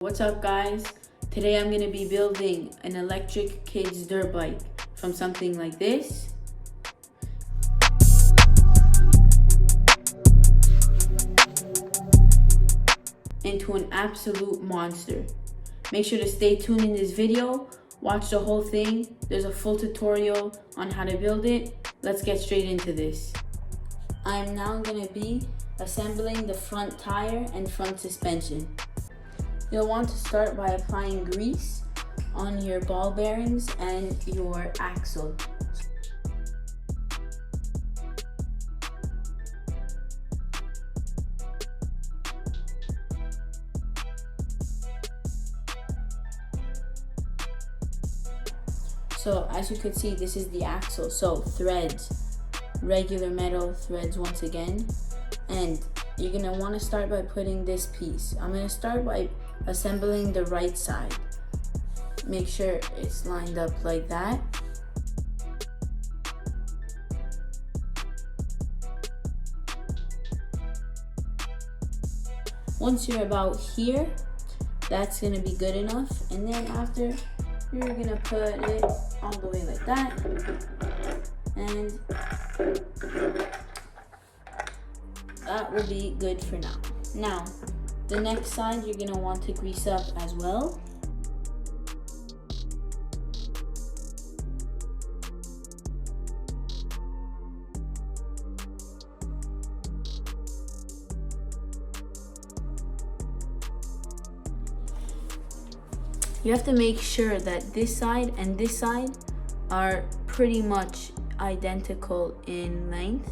What's up guys? Today I'm going to be building an electric kids dirt bike from something like this into an absolute monster. Make sure to stay tuned in this video, watch the whole thing. There's a full tutorial on how to build it. Let's get straight into this. I'm now going to be assembling the front tire and front suspension. You'll want to start by applying grease on your ball bearings and your axle. So as you can see, this is the axle. So threads, regular metal threads once again. And you're gonna wanna start by putting this piece. I'm gonna start by assembling the right side. Make sure it's lined up like that. Once you're about here, that's gonna be good enough. And then after, you're gonna put it all the way like that. And that will be good for now. Now, the next side you're gonna want to grease up as well. You have to make sure that this side and this side are pretty much identical in length.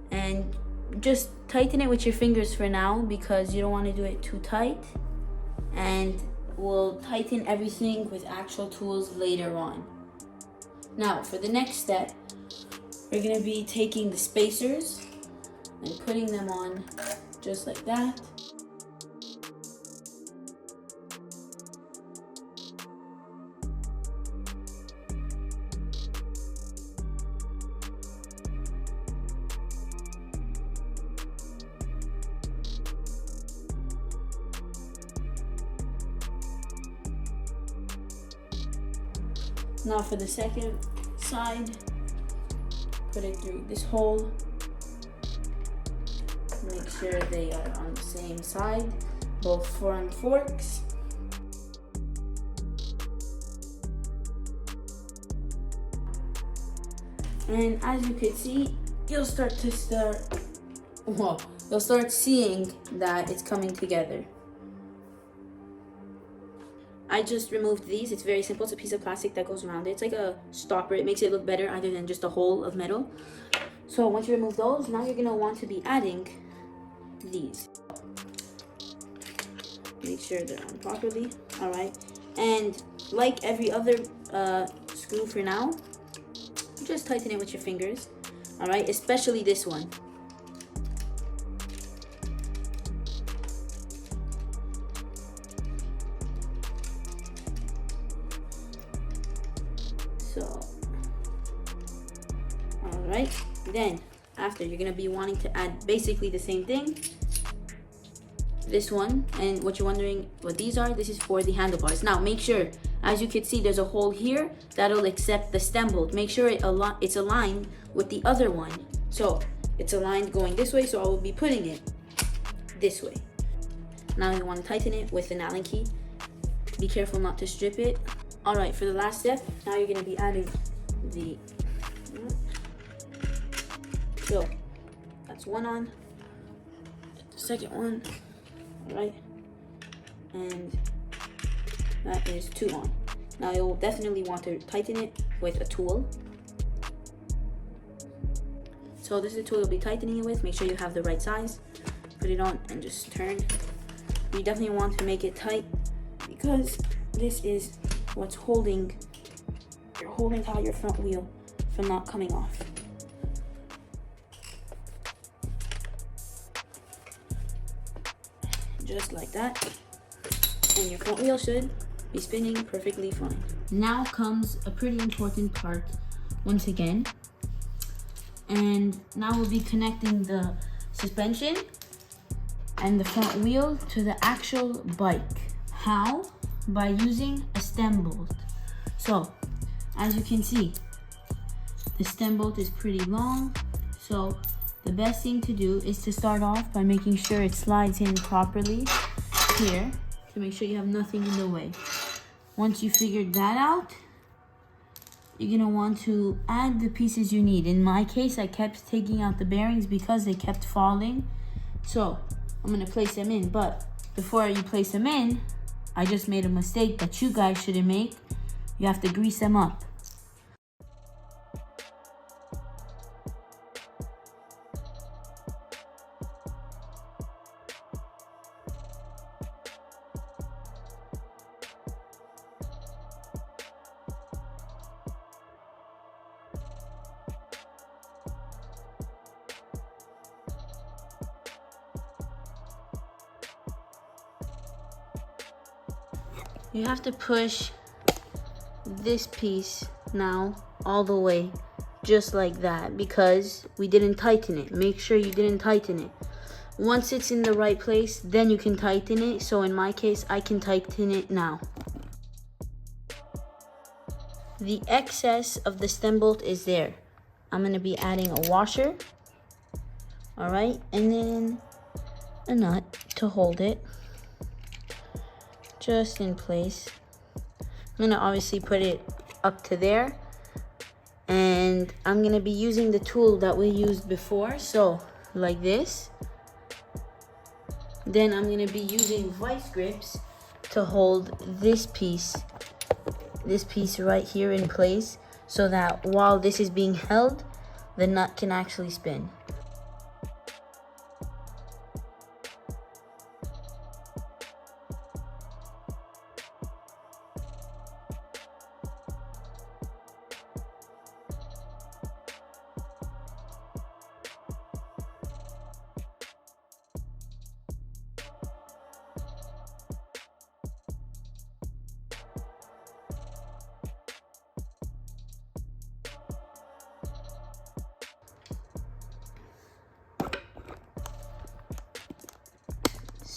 And just tighten it with your fingers for now because you don't want to do it too tight, and we'll tighten everything with actual tools later on. Now for the next step, we're going to be taking the spacers and putting them on just like that. Now for the second side, put it through this hole. Make sure they are on the same side, both front forks. And as you can see, you'll start seeing that it's coming together. I just removed these. It's very simple. It's a piece of plastic that goes around it. It's like a stopper. It makes it look better other than just a hole of metal. So once you remove those, now you're gonna want to be adding these. Make sure they're on properly. All right. And like every other screw for now, just tighten it with your fingers. All right, especially this one. So, all right, then after you're gonna be wanting to add basically the same thing, this one. And what you're wondering what these are, this is for the handlebars. Now make sure, as you can see, there's a hole here that'll accept the stem bolt. Make sure it's aligned with the other one. So it's aligned going this way, so I will be putting it this way. Now you want to tighten it with an Allen key. Be careful not to strip it. All right, for the last step, now you're gonna be adding the, so that's one on, the second one, all right, and that is two on. Now you'll definitely want to tighten it with a tool. So this is the tool you'll be tightening it with. Make sure you have the right size. Put it on and just turn. You definitely want to make it tight because this is what's holding out your front wheel from not coming off. Just like that, and your front wheel should be spinning perfectly fine. Now comes a pretty important part once again, and now we'll be connecting the suspension and the front wheel to the actual bike. How? By using a stem bolt. So, as you can see, the stem bolt is pretty long. So, the best thing to do is to start off by making sure it slides in properly here to make sure you have nothing in the way. Once you figured that out, you're gonna want to add the pieces you need. In my case, I kept taking out the bearings because they kept falling. So I'm gonna place them in, but before you place them in, I just made a mistake that you guys shouldn't make. You have to grease them up. You have to push this piece now all the way, just like that, because we didn't tighten it. Make sure you didn't tighten it. Once it's in the right place, then you can tighten it. So in my case, I can tighten it now. The excess of the stem bolt is there. I'm gonna be adding a washer, all right, and then a nut to hold it just in place. I'm gonna obviously put it up to there, and I'm gonna be using the tool that we used before, so like this. Then I'm gonna be using vice grips to hold this piece right here in place, so that while this is being held, the nut can actually spin.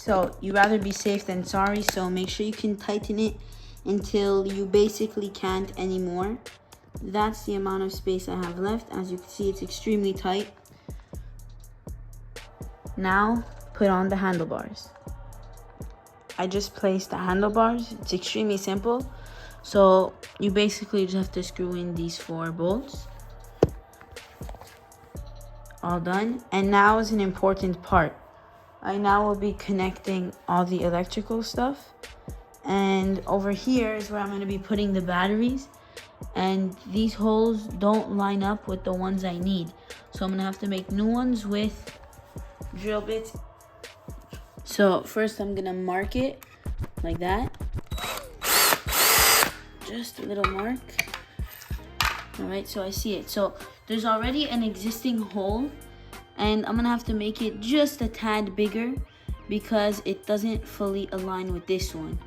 So you rather be safe than sorry, so make sure you can tighten it until you basically can't anymore. That's the amount of space I have left. As you can see, it's extremely tight. Now put on the handlebars. I just placed the handlebars. It's extremely simple. So you basically just have to screw in these 4 bolts. All done. And now is an important part. I now will be connecting all the electrical stuff, and over here is where I'm going to be putting the batteries, and these holes don't line up with the ones I need, so I'm going to have to make new ones with drill bits. So first I'm going to mark it like that, just a little mark. Alright, so I see it. So there's already an existing hole, and I'm gonna have to make it just a tad bigger because it doesn't fully align with this one.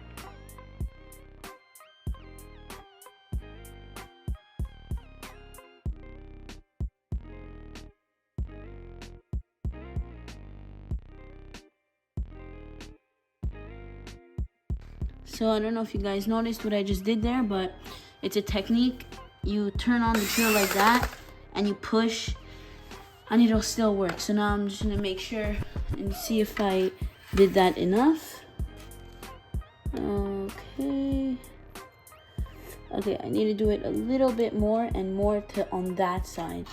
So I don't know if you guys noticed what I just did there, but it's a technique. You turn on the drill like that and you push, and it'll still work. So now I'm just gonna make sure and see if I did that enough. Okay, I need to do it a little bit more and more to on that side,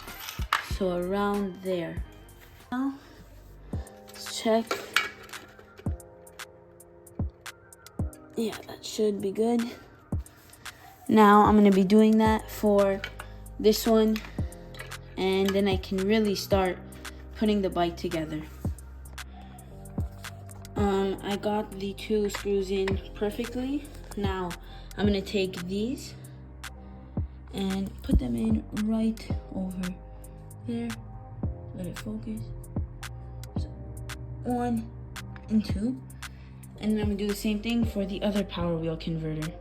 so around there. Now let's check. Yeah, that should be good. Now I'm gonna be doing that for this one, and then I can really start putting the bike together. I got the 2 screws in perfectly. Now I'm gonna take these and put them in right over there. Let it focus. So 1 and 2. And then I'm gonna do the same thing for the other power wheel converter.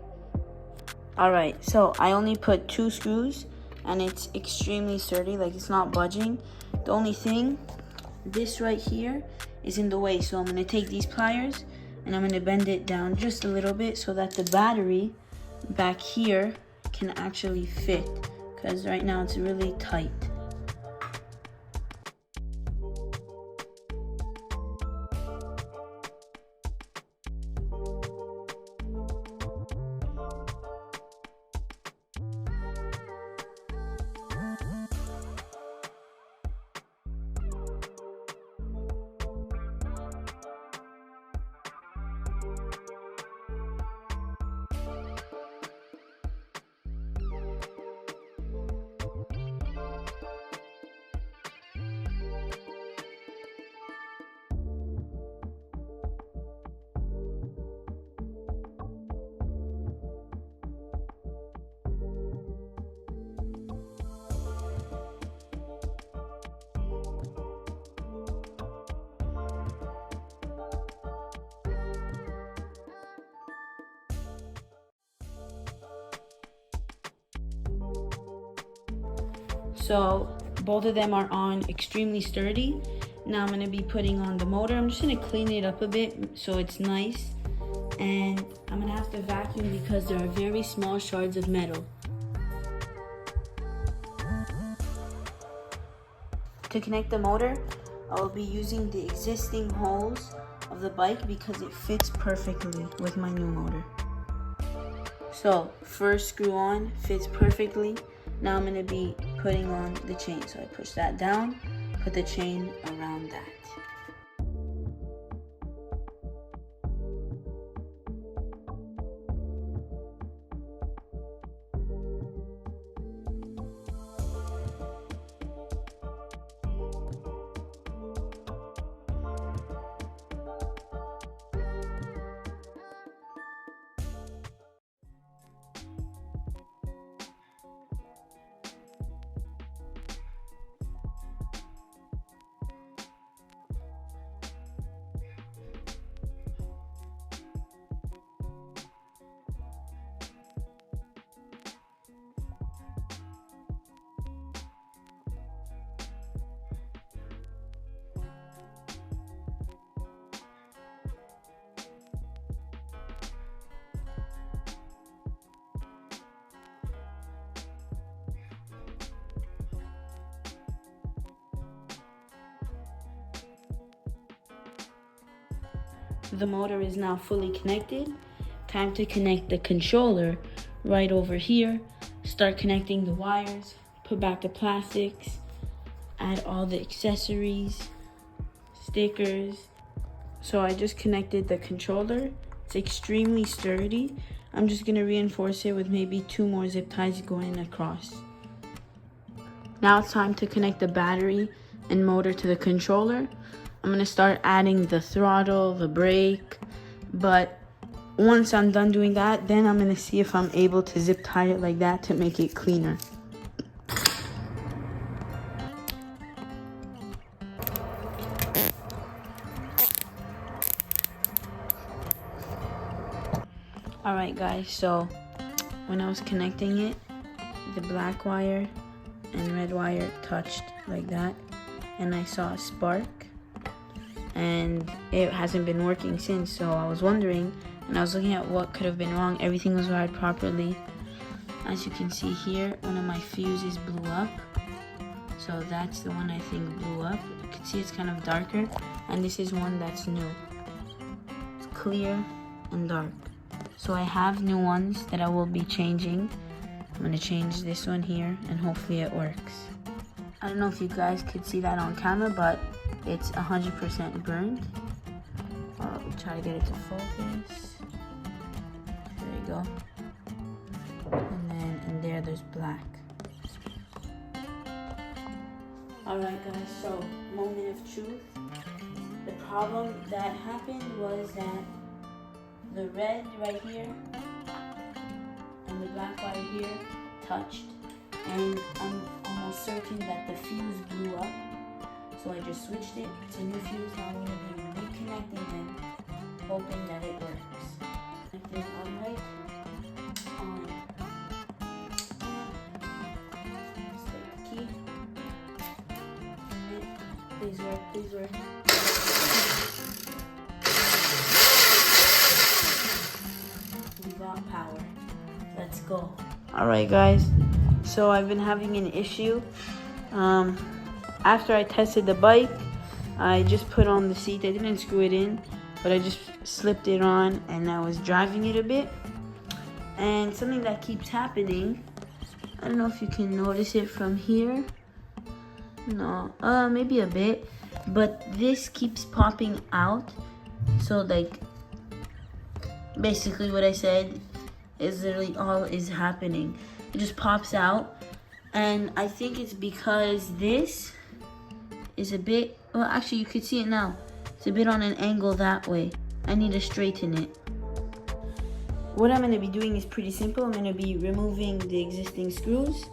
Alright, so I only put 2 screws and it's extremely sturdy, like it's not budging. The only thing, this right here is in the way, so I'm gonna take these pliers, and I'm going to bend it down just a little bit so that the battery back here can actually fit, because right now it's really tight. So both of them are on extremely sturdy. Now I'm going to be putting on the motor. I'm just going to clean it up a bit so it's nice. And I'm going to have to vacuum because there are very small shards of metal. To connect the motor, I will be using the existing holes of the bike because it fits perfectly with my new motor. So first screw on, fits perfectly. Now I'm going to be putting on the chain. So I push that down, put the chain around that. The motor is now fully connected. Time to connect the controller right over here. Start connecting the wires, put back the plastics, add all the accessories, stickers. So I just connected the controller. It's extremely sturdy. I'm just gonna reinforce it with maybe 2 more zip ties going across. Now it's time to connect the battery and motor to the controller. I'm gonna start adding the throttle, the brake, but once I'm done doing that, then I'm gonna see if I'm able to zip tie it like that to make it cleaner. Alright guys, so when I was connecting it, the black wire and red wire touched like that, and I saw a spark. And it hasn't been working since, so I was wondering, and I was looking at what could have been wrong. Everything was wired properly. As you can see here, one of my fuses blew up, so that's the one I think blew up. You can see it's kind of darker, and this is one that's new. It's clear and dark. So I have new ones that I will be changing. I'm going to change this one here, and hopefully it works. I don't know if you guys could see that on camera, but it's 100% burned. We'll try to get it to focus. There you go. And then in there's black. Alright guys, so moment of truth. The problem that happened was that the red right here and the black wire here touched, and I'm almost certain that the fuse blew up. So I just switched it to new fuse. Now I'm going to be reconnecting them, hoping that it works. Connected alright. On. Let's take the key. Please work, please work. go. Alright guys, so I've been having an issue. After I tested the bike, I just put on the seat. I didn't screw it in, but I just slipped it on and I was driving it a bit. And something that keeps happening, I don't know if you can notice it from here. No, maybe a bit, but this keeps popping out. So like, basically what I said is literally all is happening. It just pops out, and I think it's because this is a bit, well actually you could see it now. It's a bit on an angle that way. I need to straighten it. What I'm going to be doing is pretty simple. I'm going to be removing the existing screws,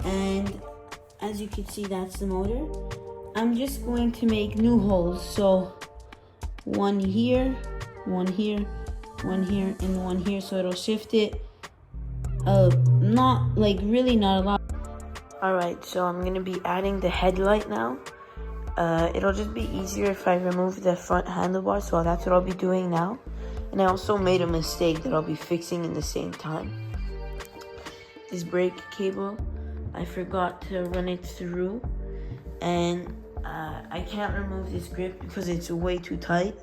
and as you can see, that's the motor. I'm just going to make new holes. So one here, one here, one here, and one here. So it'll shift it. Not like really not a lot. Alright, so I'm going to be adding the headlight now. It'll just be easier if I remove the front handlebar. So that's what I'll be doing now. And I also made a mistake that I'll be fixing in the same time. This brake cable, I forgot to run it through, and I can't remove this grip because it's way too tight.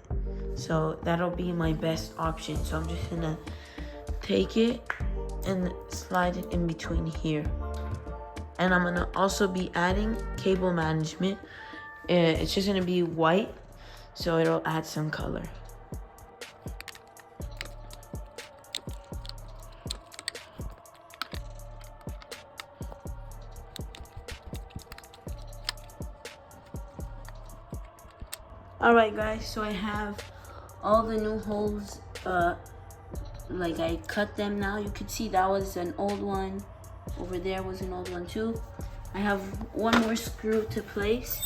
So that'll be my best option. So I'm just gonna take it and slide it in between here. And I'm gonna also be adding cable management. It's just gonna be white, so it'll add some color. Alright guys, so I have all the new holes, like I cut them now. You could see that was an old one. Over there was an old one too. I have one more screw to place.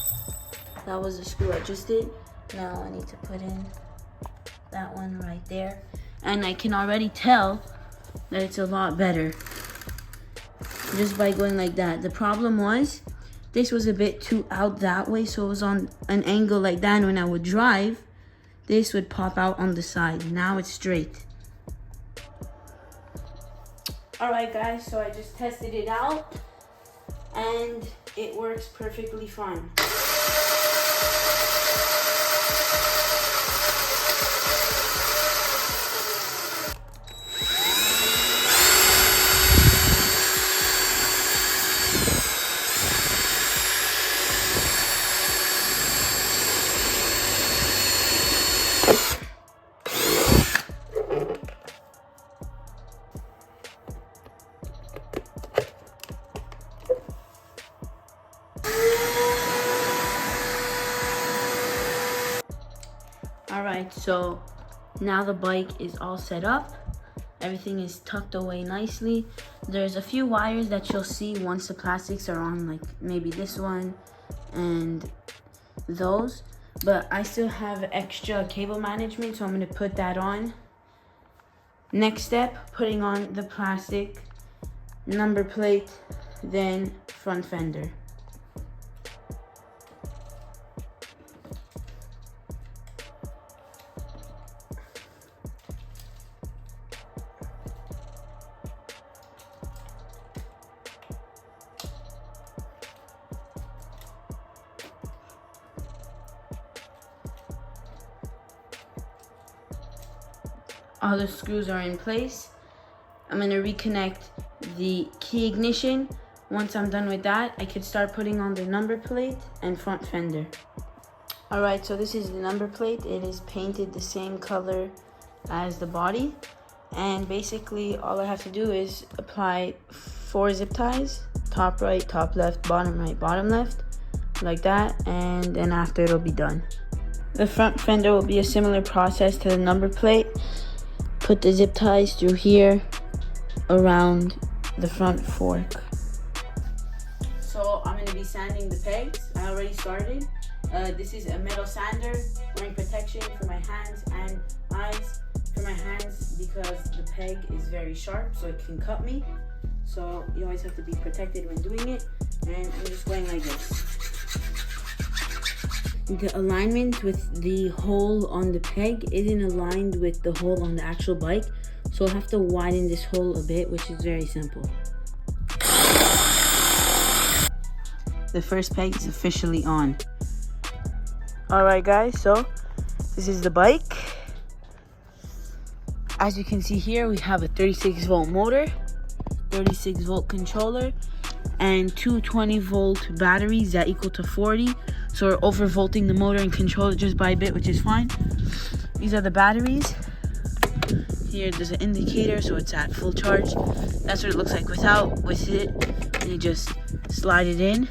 That was the screw I just did. Now I need to put in that one right there. And I can already tell that it's a lot better just by going like that. The problem was, this was a bit too out that way, so it was on an angle like that, and when I would drive, this would pop out on the side. Now it's straight. Alright guys, so I just tested it out, and it works perfectly fine. Alright, so now the bike is all set up. Everything is tucked away nicely. There's a few wires that you'll see once the plastics are on, like maybe this one and those. But I still have extra cable management, so I'm going to put that on. Next step, putting on the plastic number plate, then front fender. All the screws are in place. I'm gonna reconnect the key ignition. Once I'm done with that, I could start putting on the number plate and front fender. Alright, so this is the number plate. It is painted the same color as the body. And basically all I have to do is apply 4 zip ties, top right, top left, bottom right, bottom left, like that, and then after it'll be done. The front fender will be a similar process to the number plate. Put the zip ties through here around the front fork. So I'm going to be sanding the pegs. I already started. This is a metal sander, wearing protection for my hands and eyes. For my hands, because the peg is very sharp, so it can cut me. So you always have to be protected when doing it. And I'm just going like this. The alignment with the hole on the peg isn't aligned with the hole on the actual bike, So I'll have to widen this hole a bit, which is very simple. The first peg is officially on. Alright guys, so this is the bike. As you can see here, we have a 36 volt motor, 36 volt controller, and two 20 volt batteries that equal to 40. So we're overvolting the motor and controller just by a bit, which is fine. These are the batteries. Here there's an indicator, so it's at full charge. That's what it looks like without. With it, and you just slide it in.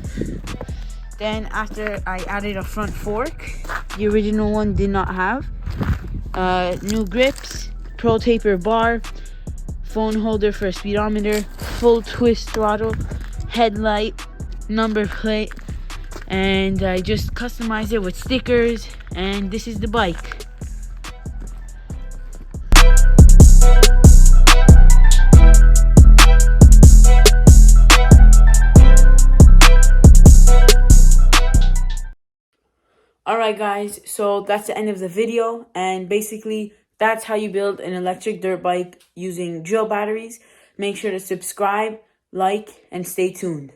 Then after I added a front fork, the original one did not have. New grips, Pro Taper bar, phone holder for a speedometer, full twist throttle, headlight, number plate, and I just customized it with stickers, and this is the bike. Alright guys, so that's the end of the video, and basically that's how you build an electric dirt bike using drill batteries. Make sure to subscribe, like, and stay tuned.